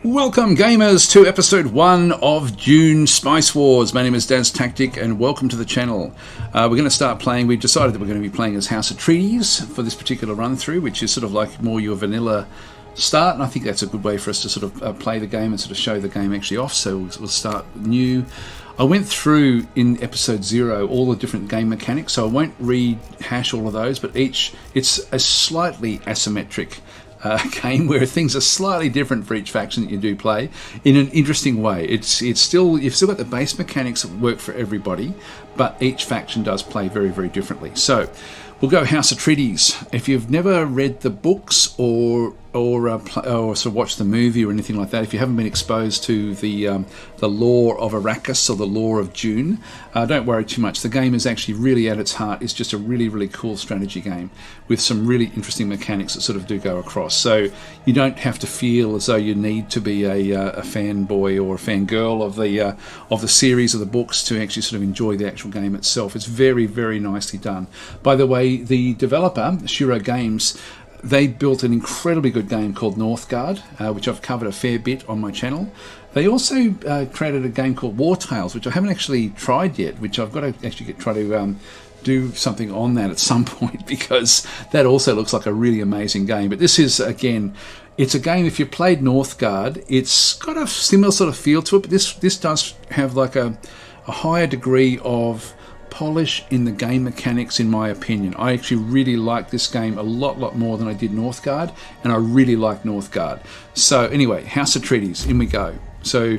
Welcome gamers to episode 1 of Dune Spice Wars. My name is Daz Tactic and welcome to the channel. We're going to start playing, we've decided that we're going to be playing as House Atreides for this particular run through, which is sort of like more your vanilla start, and I think that's a good way for us to sort of play the game and sort of show the game actually off, so we'll start new. I went through in episode 0 all the different game mechanics, so I won't rehash all of those, but it's a slightly asymmetric game where things are slightly different for each faction that you do play in an interesting way. It's still, you've still got the base mechanics that work for everybody, but each faction does play very, very differently. So we'll go House Atreides. If you've never read the books or sort of watched the movie or anything like that, if you haven't been exposed to the lore of Arakis or the lore of Dune, don't worry too much. The game is actually really at its heart is just a really, really cool strategy game with some really interesting mechanics that sort of do go across. So you don't have to feel as though you need to be a fanboy or a fangirl of the series of the books to actually sort of enjoy the actual game itself. It's very, very nicely done. By the way, the developer, Shiro Games, they built an incredibly good game called Northgard, which I've covered a fair bit on my channel. They also created a game called War Tales, which I haven't actually tried yet, which I've got to actually try to do something on that at some point, because that also looks like a really amazing game. But this is, again, it's a game, if you played Northgard, it's got a similar sort of feel to it, but this does have like a higher degree of polish in the game mechanics, in my opinion. I actually really like this game a lot more than I did Northgard, and I really like Northgard. So anyway, House Atreides, in we go. So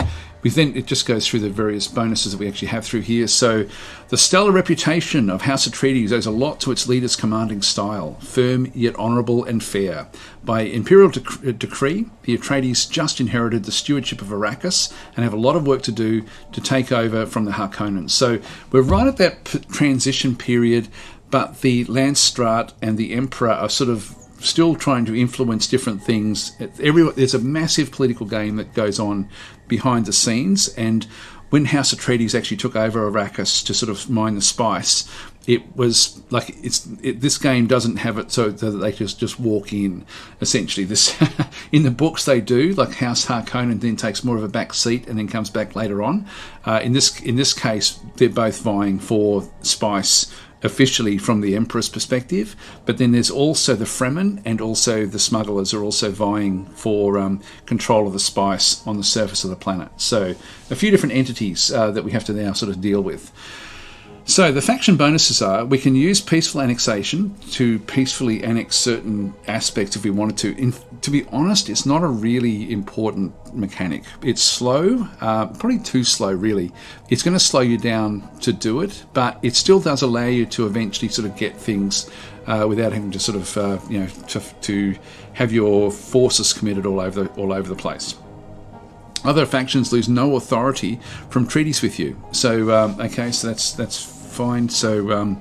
it just goes through the various bonuses that we actually have through here. So the stellar reputation of House Atreides owes a lot to its leader's commanding style, firm yet honourable and fair. By imperial decree, the Atreides just inherited the stewardship of Arakis and have a lot of work to do to take over from the Harkonnens. So we're right at that transition period, but the Landstraad and the Emperor are sort of still trying to influence different things. There's a massive political game that goes on behind the scenes, and when House Atreides actually took over Arakis to sort of mine the spice, it was like this game doesn't have it so that they just walk in. Essentially, this in the books they do. Like House Harkonnen then takes more of a back seat and then comes back later on. In this case, they're both vying for spice officially from the Emperor's perspective, but then there's also the Fremen and also the smugglers are also vying for control of the spice on the surface of the planet. So a few different entities that we have to now sort of deal with. So the faction bonuses are, we can use peaceful annexation to peacefully annex certain aspects if we wanted to. To be honest, it's not a really important mechanic. It's slow, probably too slow really. It's going to slow you down to do it, but it still does allow you to eventually sort of get things without having to sort of, to have your forces committed all over the place. Other factions lose no authority from treaties with you. So, okay, so that's fine. So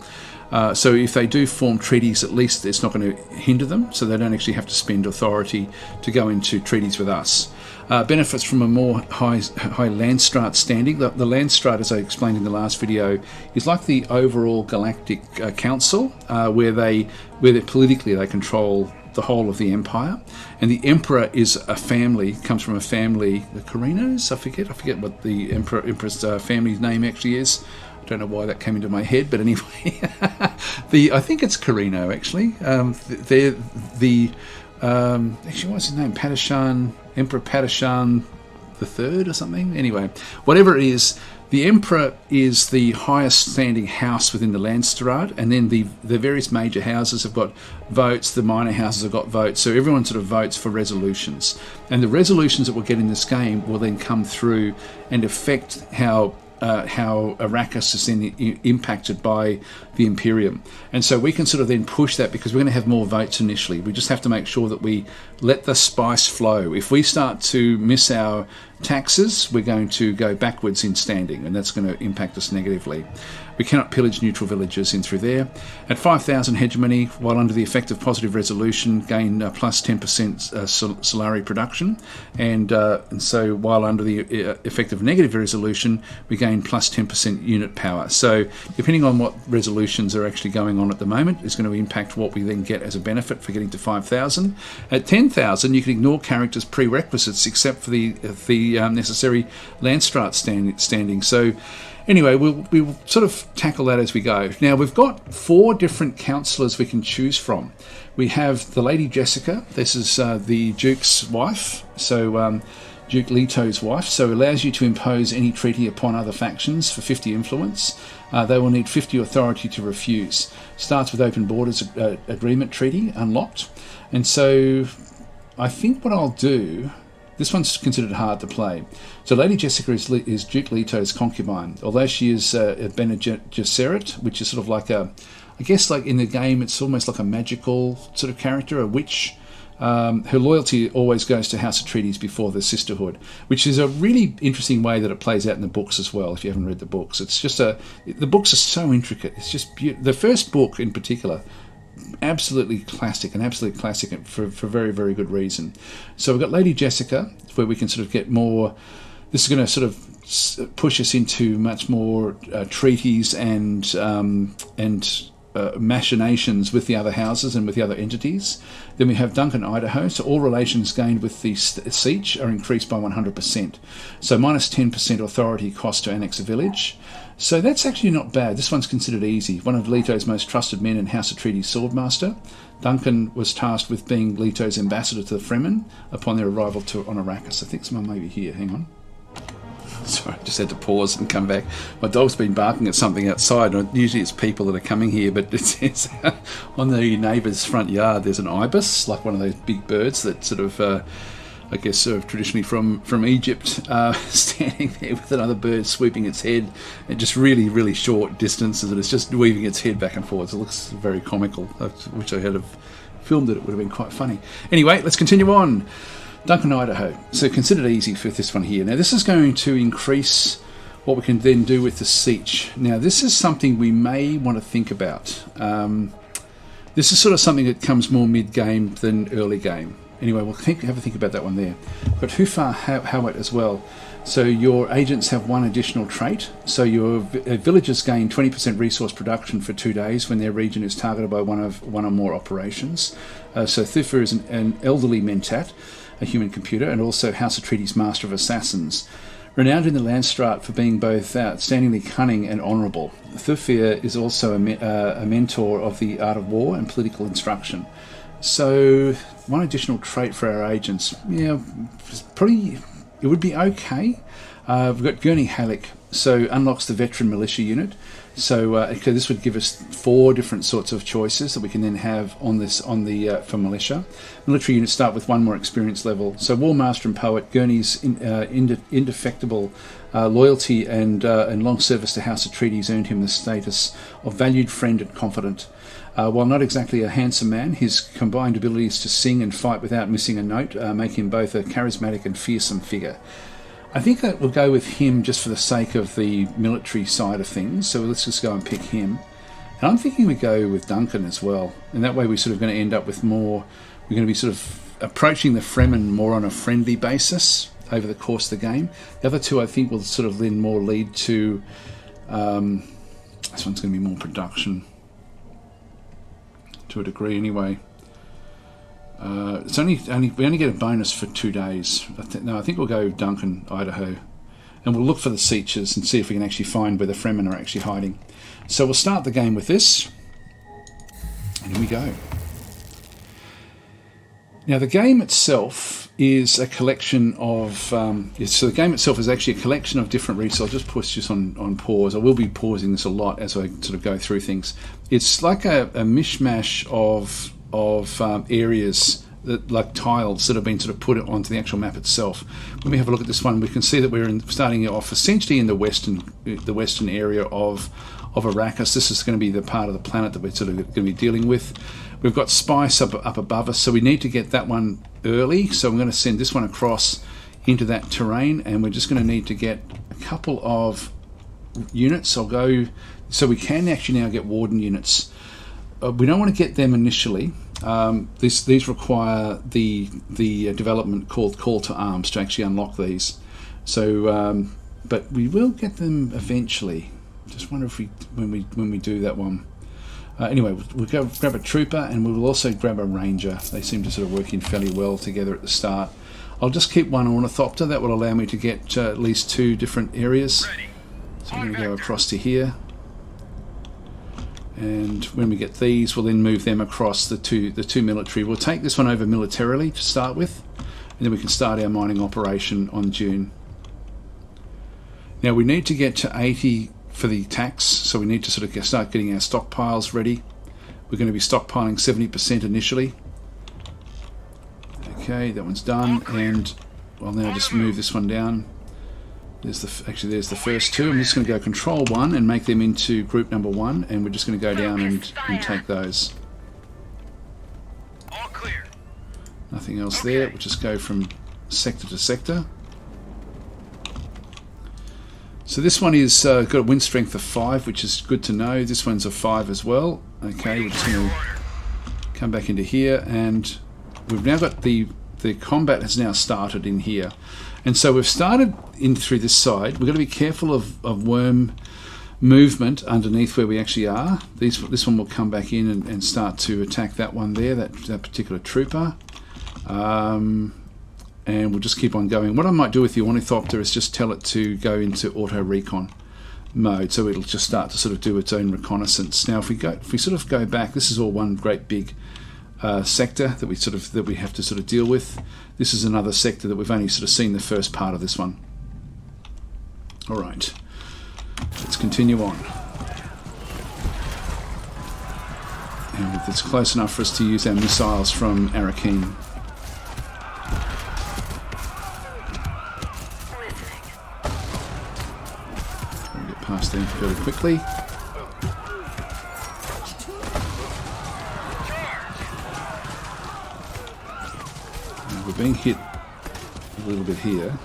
if they do form treaties, at least it's not going to hinder them, so they don't actually have to spend authority to go into treaties with us. Benefits from a more high Landstraad standing. The Landstraad, as I explained in the last video, is like the overall galactic council, where they politically they control the whole of the empire, and the emperor is a family, comes from a family, the Carinos, I forget what the empress family's name actually is. I don't know why that came into my head, but anyway, I think it's Carino actually. Actually, what's his name? Emperor Padishan the Third or something. Anyway, whatever it is, the Emperor is the highest standing house within the Landstraad, and then the various major houses have got votes, the minor houses have got votes, so everyone sort of votes for resolutions. And the resolutions that we'll get in this game will then come through and affect how Arakis is then impacted by the Imperium. And so we can sort of then push that because we're going to have more votes initially. We just have to make sure that we let the spice flow. If we start to miss our taxes, we're going to go backwards in standing, and that's going to impact us negatively. We cannot pillage neutral villages in through there. At 5,000 hegemony, while under the effect of positive resolution, gain plus 10% solari production, and so while under the effect of negative resolution, we gain plus 10% unit power. So depending on what resolutions are actually going on at the moment is going to impact what we then get as a benefit for getting to 5,000. At 10,000, you can ignore characters' prerequisites except for the necessary Landstraad standing. So anyway, we'll sort of tackle that as we go. Now, we've got 4 different councillors we can choose from. We have the Lady Jessica. This is the Duke's wife, so Duke Leto's wife. So it allows you to impose any treaty upon other factions for 50 influence. They will need 50 authority to refuse. Starts with open borders agreement treaty unlocked. And so I think what I'll do... This one's considered hard to play. So Lady Jessica is Duke Leto's concubine. Although she is a Bene Gesserit, which is sort of like I guess like in the game, it's almost like a magical sort of character, a witch. Her loyalty always goes to House Atreides before the Sisterhood, which is a really interesting way that it plays out in the books as well, if you haven't read the books. It's just the books are so intricate. It's just beautiful. The first book in particular, absolutely classic for very, very good reason. So we've got Lady Jessica, where we can sort of get more... This is going to sort of push us into much more treaties and machinations with the other houses and with the other entities. Then we have Duncan, Idaho. So all relations gained with the siege are increased by 100%. So minus 10% authority cost to annex a village. So that's actually not bad. This one's considered easy. One of Leto's most trusted men and House Atreides swordmaster. Duncan was tasked with being Leto's ambassador to the Fremen upon their arrival on Arakis. I think someone may be here. Hang on. Sorry, I just had to pause and come back. My dog's been barking at something outside. And usually it's people that are coming here, but it says on the neighbour's front yard there's an ibis, like one of those big birds that sort of... I guess traditionally from Egypt, standing there with another bird sweeping its head at just really, really short distances, and it's just weaving its head back and forwards. It looks very comical. I wish I had filmed it. It would have been quite funny. Anyway, let's continue on. Duncan, Idaho. So considered easy for this one here. Now, this is going to increase what we can then do with the siege. Now, this is something we may want to think about. This is sort of something that comes more mid-game than early game. Anyway, we'll have a think about that one there. But Hufar Hawat as well. So your agents have 1 additional trait. So your villagers gain 20% resource production for 2 days when their region is targeted by one or more operations. So Thufir is an elderly mentat, a human computer, and also House Atreides Master of Assassins. Renowned in the Landstraad for being both outstandingly cunning and honourable, Thufir is also a mentor of the art of war and political instruction. So 1 additional trait for our agents. Yeah, probably it would be okay. We've got Gurney Halleck, so unlocks the veteran militia unit. So this would give us 4 different sorts of choices that we can then have for militia. Military units start with 1 more experience level. So War Master and Poet, Gurney's indefectible loyalty and long service to House Atreides earned him the status of valued friend and confidant. While not exactly a handsome man, his combined abilities to sing and fight without missing a note make him both a charismatic and fearsome figure. I think that we'll go with him just for the sake of the military side of things, so let's just go and pick him. And I'm thinking we go with Duncan as well, and that way we're sort of going to end up with more... We're going to be sort of approaching the Fremen more on a friendly basis over the course of the game. The other 2 I think will sort of then more lead to... this one's going to be more production. To a degree anyway. It's only we only get a bonus for 2 days. I think we'll go Duncan, Idaho, and we'll look for the sieges and see if we can actually find where the Fremen are actually hiding. So we'll start the game with this, and here we go. Now the game itself is a collection of so the game itself is actually a collection of different resources. I'll just push this on pause. I will be pausing this a lot as I sort of go through things. It's like a mishmash of areas that, like tiles that have been sort of put onto the actual map itself. When we have a look at this one, we can see that we're starting off essentially in the western area of Arakis. This is going to be the part of the planet that we're sort of going to be dealing with. We've got Spice up above us, so we need to get that one early. So I'm going to send this one across into that terrain, and we're just going to need to get a couple of units. I'll go, so we can actually now get warden units. We don't want to get them initially. These require the development called Call to Arms to actually unlock these. So, but we will get them eventually. Just wonder if when we do that one. Anyway, we'll go grab a trooper, and we will also grab a ranger. They seem to sort of work in fairly well together at the start. I'll just keep one ornithopter. That will allow me to get at least 2 different areas. So I'm going to go across to here. And when we get these, we'll then move them across the two military. We'll take this one over militarily to start with, and then we can start our mining operation on Dune. Now we need to get to 80 for the tax, so we need to sort of start getting our stockpiles ready. We're going to be stockpiling 70% initially. Okay, that one's done, and I'll now just move this one down. There's the first 2. I'm just going to go control 1 and make them into group number 1, and we're just going to go down and take those. All clear. Nothing else there. We'll just go from sector to sector. So this one is got a wind strength of 5, which is good to know. This one's a 5 as well. Okay, we're just going to come back into here, and we've now got the combat has now started in here. And so we've started in through this side. We've got to be careful of worm movement underneath where we actually are. This one will come back in and start to attack that one there, that particular trooper. And we'll just keep on going. What I might do with the ornithopter is just tell it to go into auto recon mode, so it'll just start to sort of do its own reconnaissance. Now if we sort of go back, this is all one great big sector that we have to sort of deal with. This is another sector that we've only sort of seen the first part of this one. All right, let's continue on. And it's close enough for us to use our missiles from Arakis. We'll get past them fairly quickly. We're being hit a little bit here.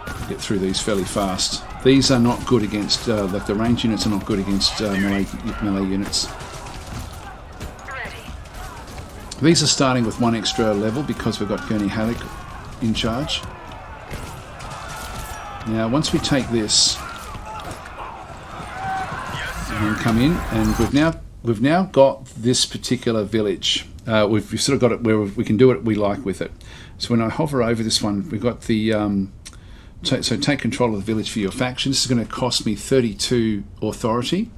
We'll get through these fairly fast. These are not good against, like the range units are not good against melee units. These are starting with 1 extra level because we've got Gurney Halleck in charge. Now once we take this and then come in, and we've now got this particular village. We've sort of got it where we can do what we like with it. So when I hover over this one, we've got the so take control of the village for your faction. This is going to cost me 32 authority,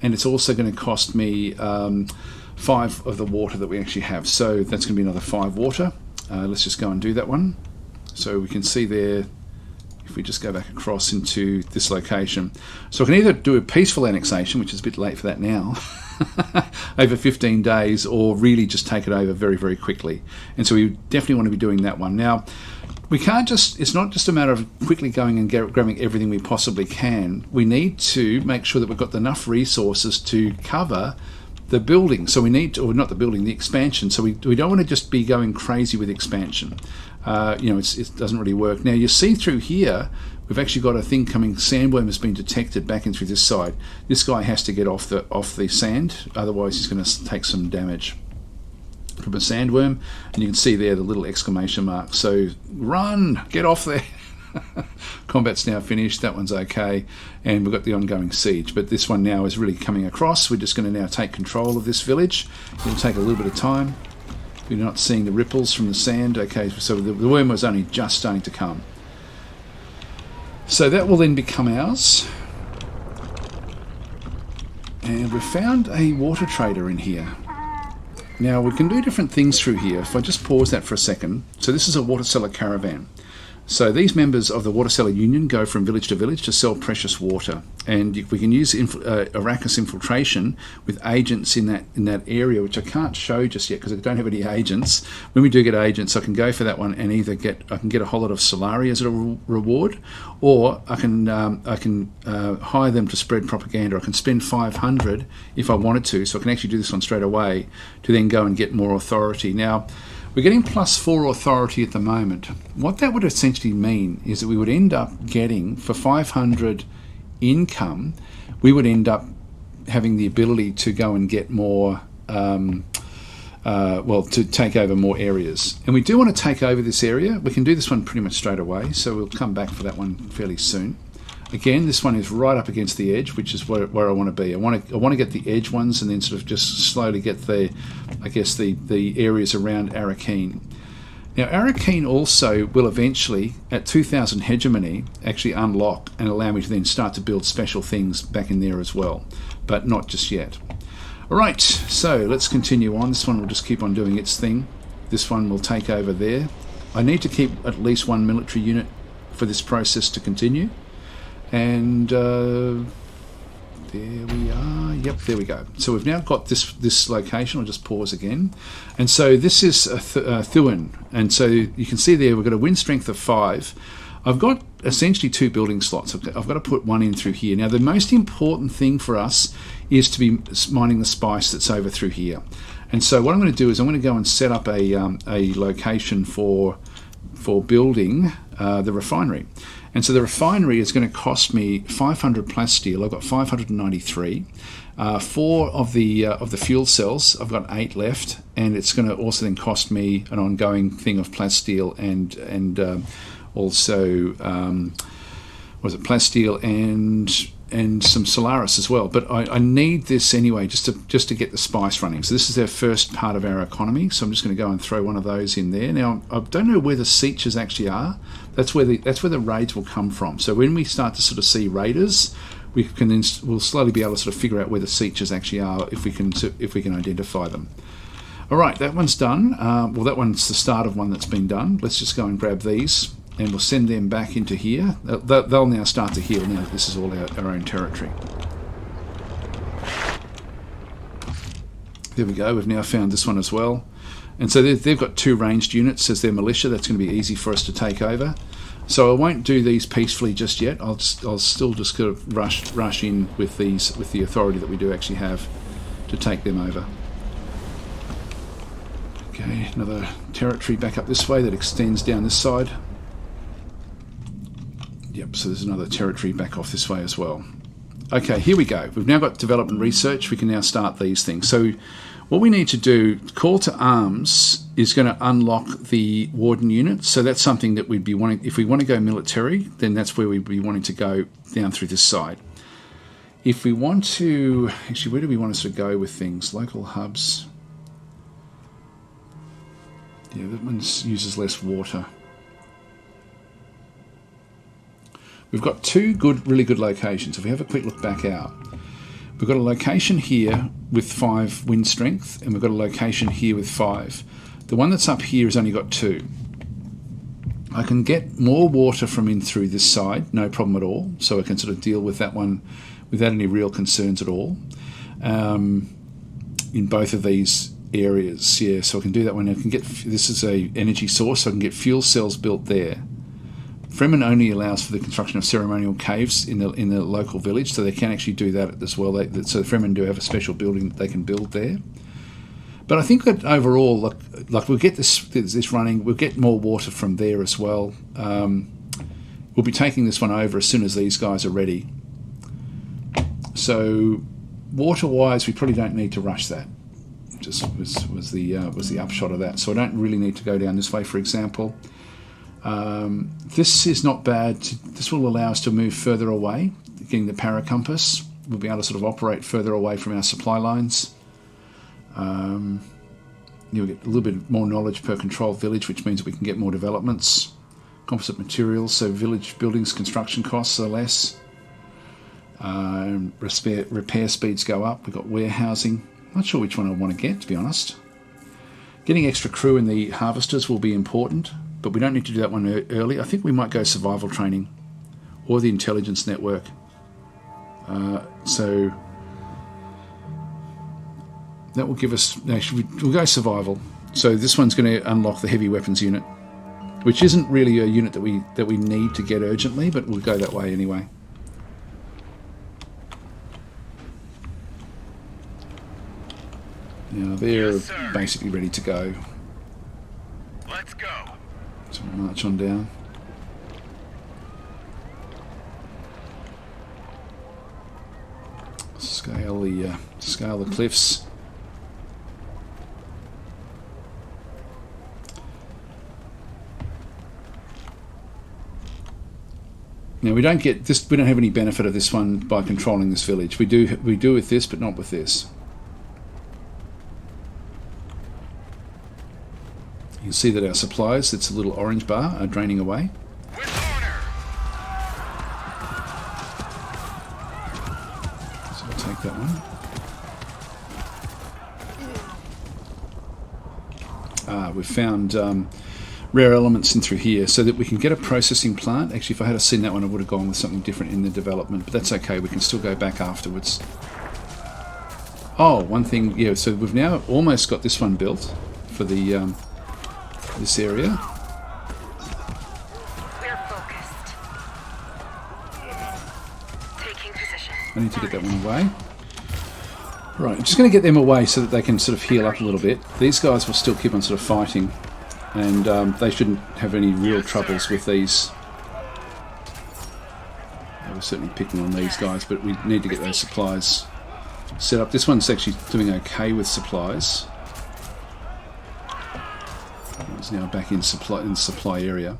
and it's also going to cost me 5 of the water that we actually have. So that's going to be another 5 water. Let's just go and do that one. So we can see there, if we just go back across into this location. So I can either do a peaceful annexation, which is a bit late for that now, over 15 days, or really just take it over very, very quickly. And so we definitely want to be doing that one. Now, we can't just, it's not just a matter of quickly going and grabbing everything we possibly can. We need to make sure that we've got enough resources to cover the building. So we need to, or not the building, the expansion. So we don't want to just be going crazy with expansion. It doesn't really work. Now you see through here, we've actually got a thing coming. Sandworm has been detected back in through this side. This guy has to get off the sand, otherwise he's going to take some damage from a sandworm. And you can see there the little exclamation mark. So run, get off there. Combat's now finished. That one's okay, and we've got the ongoing siege. But this one now is really coming across. We're just going to now take control of this village. It'll take a little bit of time. We're not seeing the ripples from the sand. Okay, so the worm was only just starting to come. So that will then become ours. And we've found a water trader in here. Now we can do different things through here. If I just pause that for a second. So this is a water seller caravan. So these members of the Water Seller Union go from village to village to sell precious water, and we can use Arakis infiltration with agents in that area, which I can't show just yet because I don't have any agents. When we do get agents, I can go for that one and either I can get a whole lot of Solari as a reward, or I can hire them to spread propaganda. I can spend 500 if I wanted to, so I can actually do this one straight away to then go and get more authority. Now, We're getting +4 authority at the moment. What that would essentially mean is that we would end up getting, for 500 income, we would end up having the ability to go and get more, to take over more areas. And we do want to take over this area. We can do this one pretty much straight away, so we'll come back for that one fairly soon. Again, this one is right up against the edge, which is where I want to be. I want to get the edge ones and then sort of just slowly get the areas around Arakis. Now, Arakis also will eventually, at 2000 hegemony, actually unlock and allow me to then start to build special things back in there as well, but not just yet. All right, so let's continue on. This one will just keep on doing its thing. This one will take over there. I need to keep at least one military unit for this process to continue. And there we are. Yep, there we go. So we've now got this location. I'll just pause again. And so this is Dune. And so you can see there we've got a wind strength of 5. I've got essentially 2 building slots. I've got to put one in through here. Now the most important thing for us is to be mining the spice that's over through here. And so what I'm going to do is I'm going to go and set up a location for building the refinery. And so the refinery is going to cost me 500 plasteel. I've got 593. 4 of the fuel cells. I've got 8 left, and it's going to also then cost me an ongoing thing of plasteel and also plasteel and some Solaris as well. But I need this anyway just to get the spice running. So this is our first part of our economy. So I'm just going to go and throw one of those in there. Now I don't know where the sieges actually are. That's where the raids will come from. So when we start to sort of see raiders, we'll slowly be able to sort of figure out where the sieges actually are if we can identify them. All right, that one's done. Well, that one's the start of one that's been done. Let's just go and grab these, and we'll send them back into here. They'll now start to heal now that this is all our own territory. There we go. We've now found this one as well. And so they've got 2 ranged units as their militia. That's going to be easy for us to take over. So I won't do these peacefully just yet. I'll still just sort of rush in with these with the authority that we do actually have to take them over. Okay, another territory back up this way that extends down this side. Yep, so there's another territory back off this way as well. Okay, here we go. We've now got development research. We can now start these things. So what we need to do, call to arms, is going to unlock the warden unit. So that's something that we'd be wanting. If we want to go military, then that's where we'd be wanting to go down through this side. If we want to, actually, where do we want to sort of go with things? Local hubs. Yeah, that one uses less water. We've got 2 really good locations. If we have a quick look back out, we've got a location here with 5 wind strength, and we've got a location here with 5. The one that's up here has only got 2. I can get more water from in through this side, no problem at all. So I can sort of deal with that one without any real concerns at all. In both of these areas, yeah. So I can do that one. I can get, this is a energy source, so I can get fuel cells built there. Fremen only allows for the construction of ceremonial caves in the local village, so they can actually do that as well. So the Fremen do have a special building that they can build there. But I think that overall, like we'll get this running, we'll get more water from there as well. We'll be taking this one over as soon as these guys are ready. So water-wise, we probably don't need to rush that. Just was the upshot of that. So I don't really need to go down this way, for example. This is not bad. This will allow us to move further away, getting the paracompass. We'll be able to sort of operate further away from our supply lines. You'll get a little bit more knowledge per controlled village, which means that we can get more developments. Composite materials, so village buildings construction costs are less. Repair speeds go up. We've got warehousing. Not sure which one I want to get, to be honest. Getting extra crew in the harvesters will be important, but we don't need to do that one early. I think we might go survival training or the intelligence network. So that will give us, actually we'll go survival. So this one's going to unlock the heavy weapons unit, which isn't really a unit that we need to get urgently, but we'll go that way anyway. Now they're basically ready to go. Let's go. So we'll march on down. Scale the cliffs. Now we don't get this. We don't have any benefit of this one by controlling this village. We do with this, but not with this. You can see that our supplies, that's a little orange bar, are draining away. So I'll take that one. We've found rare elements in through here so that we can get a processing plant. Actually, if I had seen that one, I would have gone with something different in the development, but that's okay. We can still go back afterwards. Oh, one thing, yeah, so we've now almost got this one built for the this area. We're focused. Taking position. I need to get that one away. Right, I'm just going to get them away so that they can sort of heal up a little bit. These guys will still keep on sort of fighting, and they shouldn't have any real troubles with these. We're certainly picking on these guys, but we need to get those supplies set up. This one's actually doing okay with supplies. It's now back in supply area.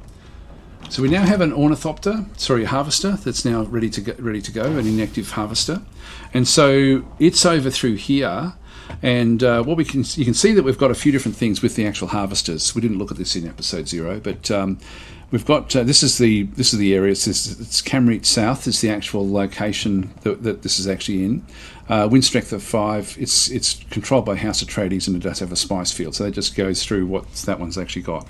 So we now have an ornithopter, sorry, a harvester that's now ready to go, an inactive harvester, and so it's over through here. And what you can see that we've got a few different things with the actual harvesters. We didn't look at this in episode 0, but we've got this is the area. It's Camreet South is the actual location that this is actually in. Wind strength of 5. It's controlled by House Atreides, and it does have a spice field. So that just goes through what that one's actually got.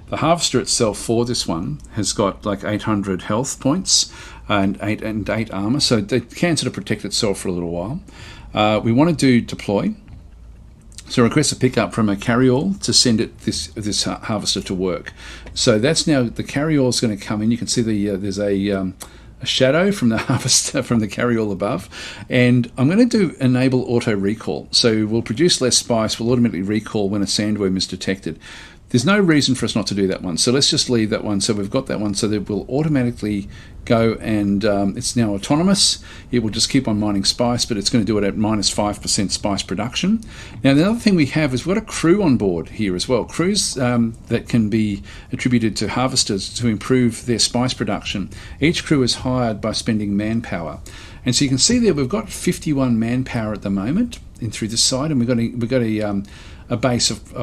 The harvester itself for this one has got like 800 health points and 8 armor, so it can sort of protect itself for a little while. We want to do deploy. So request a pickup from a carry-all to send it this harvester to work. So that's now the carry-all is going to come in. You can see there's a shadow from the harvester from the carry-all above, and I'm going to do enable auto recall. So we'll produce less spice. We'll automatically recall when a sandworm is detected. There's no reason for us not to do that one, so let's just leave that one. So we've got that one, so that will automatically go, and it's now autonomous. It will just keep on mining spice, but it's going to do it at minus 5% spice production. Now the other thing we have is we've got a crew on board here as well. Crews that can be attributed to harvesters to improve their spice production. Each crew is hired by spending manpower, and so you can see there we've got 51 manpower at the moment in through this side, and we've got a base of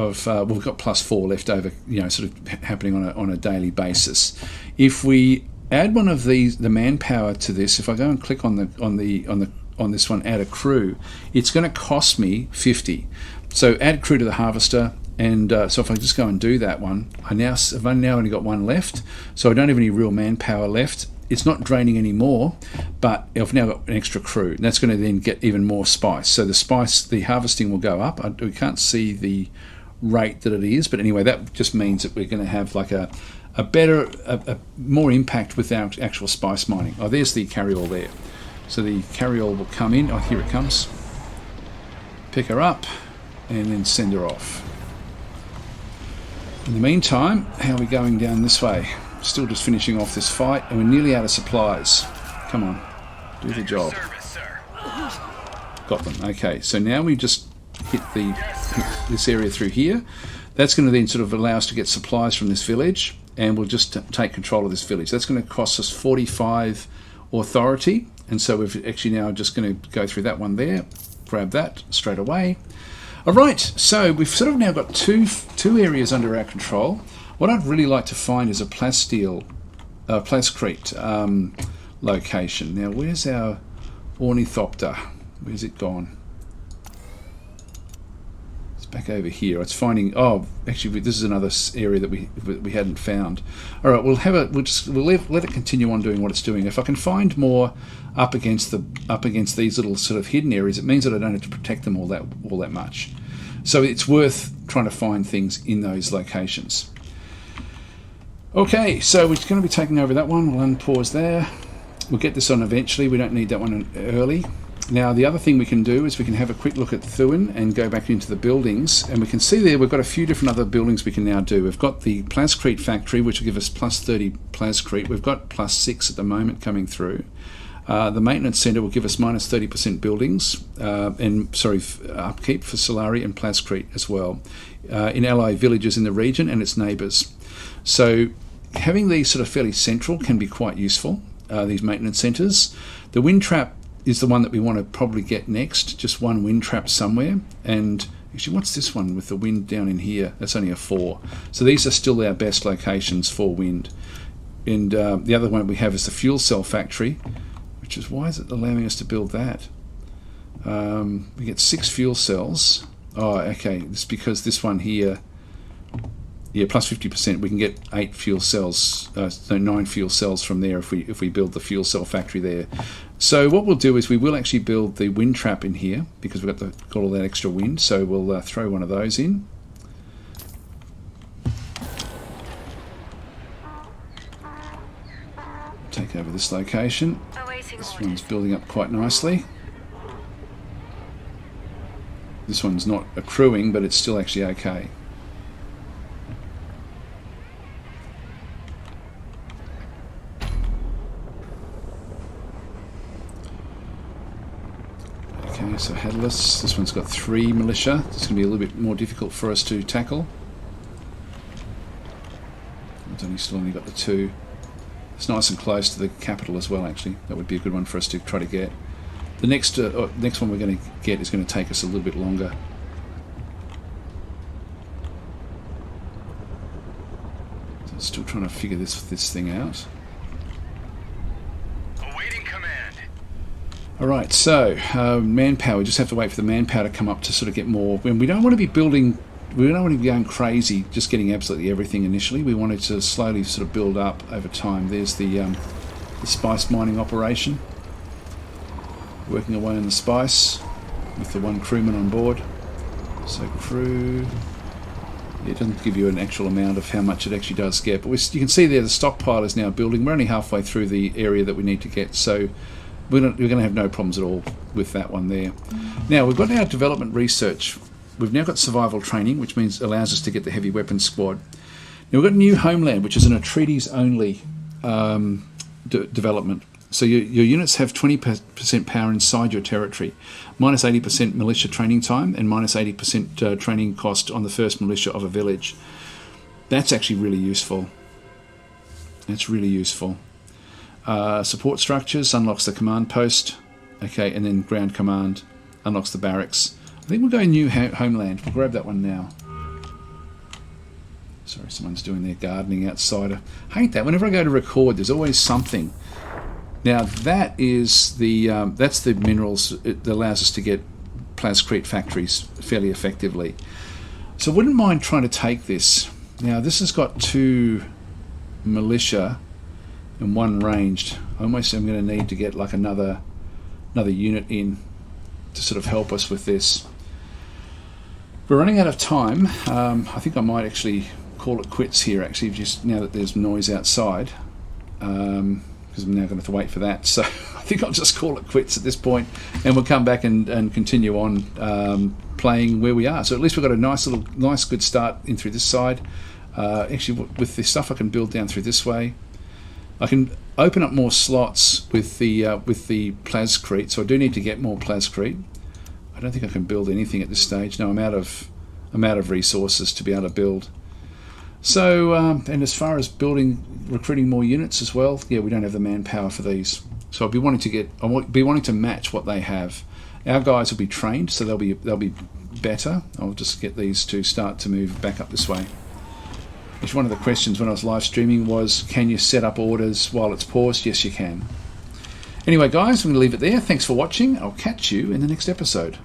we've got +4 left over, sort of happening on a daily basis. If we add one of these, the manpower to this, if I go and click on this one, add a crew, it's going to cost me 50. So add crew to the harvester, and so if I just go and do that one, I've now only got one left, so I don't have any real manpower left. It's not draining anymore, but I've now got an extra crew, and that's going to then get even more spice. So the harvesting will go up. We can't see the rate that it is, but anyway, that just means that we're going to have like a more impact with our actual spice mining. Oh, there's the carry-all there. So the carry-all will come in. Oh, here it comes. Pick her up, and then send her off. In the meantime, how are we going down this way? Still just finishing off this fight, and we're nearly out of supplies. Come on, do the job. Got them. Okay, so now we just hit this area through here. That's going to then sort of allow us to get supplies from this village, and we'll just take control of this village. That's going to cost us 45 authority, and so we're actually now just going to go through that one there, grab that straight away. All right, so we've sort of now got two areas under our control. What I'd really like to find is a Plascrete location. Now, where's our ornithopter? Where's it gone? It's back over here. It's finding. Oh, actually, this is another area that we hadn't found. All right, we'll let it continue on doing what it's doing. If I can find more up against these little sort of hidden areas, it means that I don't have to protect them all that much. So it's worth trying to find things in those locations. Okay, so we're going to be taking over that one. We'll unpause there. We'll get this on eventually. We don't need that one early. Now, the other thing we can do is we can have a quick look at Dune and go back into the buildings, and we can see there we've got a few different other buildings we can now do. We've got the plascrete factory, which will give us plus 30 plascrete. We've got plus 6 at the moment coming through. The maintenance centre will give us minus 30% buildings, upkeep for Solari and plascrete as well, in ally villages in the region and its neighbours. So having these sort of fairly central can be quite useful, these maintenance centres. The wind trap is the one that we want to probably get next, just one wind trap somewhere. And actually, what's this one with the wind down in here? That's only a 4. So these are still our best locations for wind. And the other one we have is the fuel cell factory, which is, why is it allowing us to build that? We get 6 fuel cells. Oh, okay, it's because this one here, yeah, plus 50%, we can get 8 fuel cells, 9 fuel cells from there if we build the fuel cell factory there. So what we'll do is we will actually build the wind trap in here because we've got all that extra wind. So we'll throw one of those in. Take over this location. This one's building up quite nicely. This one's not accruing, but it's still actually okay. Okay, so headless. This one's got 3 militia. It's going to be a little bit more difficult for us to tackle. It's still only got the 2. It's nice and close to the capital as well, actually. That would be a good one for us to try to get. The next one we're going to get is going to take us a little bit longer. So still trying to figure this thing out. Awaiting command. Alright, so manpower. We just have to wait for the manpower to come up to sort of get more. When we don't want to be building, we don't want to be going crazy, just getting absolutely everything initially. We wanted to slowly sort of build up over time. There's the spice mining operation. Working away on the spice with the 1 crewman on board. So crew, yeah, it doesn't give you an actual amount of how much it actually does get, but you can see there the stockpile is now building. We're only halfway through the area that we need to get, so we're going to have no problems at all with that one there. Now we've got our development research. We've now got survival training, which means allows us to get the heavy weapons squad. Now we've got new homeland, which is an treaties only development. So your units have 20% power inside your territory, minus 80% militia training time, and minus 80% training cost on the first militia of a village. That's actually really useful. That's really useful. Support structures unlocks the command post, okay, and then ground command unlocks the barracks. I think we'll go new homeland. We'll grab that one now. Sorry, someone's doing their gardening outside. I hate that. Whenever I go to record, there's always something. Now that is that's the minerals that allows us to get plascrete factories fairly effectively. So I wouldn't mind trying to take this. Now this has got 2 militia and 1 ranged. I almost am going to need to get like another unit in to sort of help us with this. We're running out of time. I think I might actually call it quits here, actually, just now that there's noise outside, because I'm now going to have to wait for that. So I think I'll just call it quits at this point, and we'll come back and continue on playing where we are. So at least we've got a nice good start in through this side. Actually, with this stuff I can build down through this way. I can open up more slots with the plascrete, so I do need to get more plascrete. I don't think I can build anything at this stage. No, I'm out of resources to be able to build. So, and as far as recruiting more units as well, yeah, we don't have the manpower for these. So I'll be wanting to match what they have. Our guys will be trained, so they'll be better. I'll just get these to start to move back up this way. Which one of the questions when I was live streaming was, can you set up orders while it's paused? Yes, you can. Anyway, guys, I'm going to leave it there. Thanks for watching. I'll catch you in the next episode.